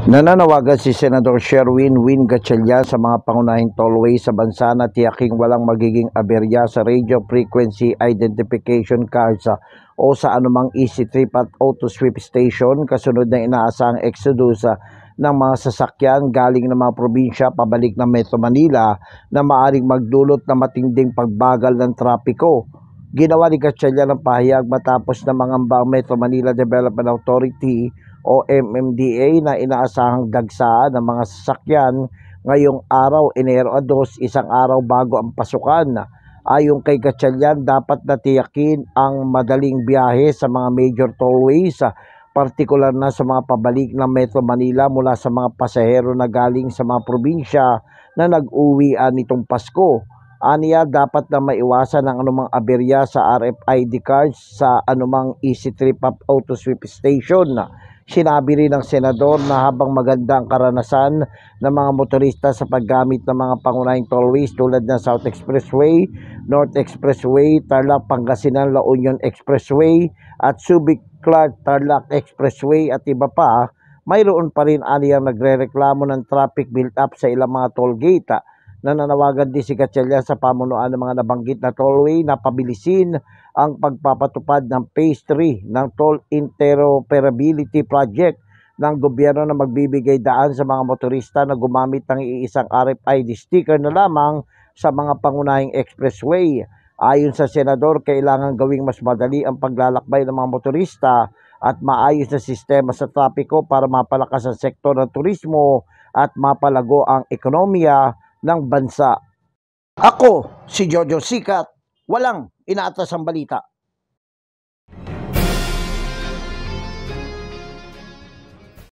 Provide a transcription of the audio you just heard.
Nananawagan si Senador Sherwin Win Gatchalian sa mga pangunahing tollway sa bansa na tiyaking walang magiging aberya sa Radio Frequency Identification Cards o sa anumang easy trip at auto sweep station kasunod ng inaasahang exodus ng mga sasakyan galing ng mga probinsya pabalik ng Metro Manila na maaring magdulot ng matinding pagbagal ng trapiko. Ginawa ni Gatchalian ang pahayag matapos na mangamba ang Metro Manila Development Authority o MMDA na inaasahang dagsaan ng mga sasakyan ngayong araw, Enero 2, isang araw bago ang pasukan. Ayon kay Gatchalian, dapat natiyakin ang madaling biyahe sa mga major tollways, partikular na sa mga pabalik ng Metro Manila mula sa mga pasahero na galing sa mga probinsya na nag-uwian nitong Pasko. Aniya, dapat na maiwasan ang anumang aberya sa RFID cards sa anumang easy trip up auto sweep station. Sinabi rin ng senador na habang maganda ang karanasan ng mga motorista sa paggamit ng mga pangunahing tollways tulad ng South Expressway, North Expressway, Tarlac Pangasinan La Union Expressway at Subic Clark Tarlac Expressway at iba pa, mayroon pa rin aniyang nagrereklamo ng traffic build-up sa ilang mga toll gate. Nananawagan din si Gatchalian sa pamunuan ng mga nabanggit na tollway na pabilisin ang pagpapatupad ng Phase 3 ng Toll Interoperability Project ng gobyerno na magbibigay daan sa mga motorista na gumamit ng iisang RFID sticker na lamang sa mga pangunahing expressway. Ayon sa senador, kailangan gawing mas madali ang paglalakbay ng mga motorista at maayos na sistema sa trapiko para mapalakas ang sektor ng turismo at mapalago ang ekonomiya ng bansa. Ako, si Jojo Sikat, walang inaatas ang balita.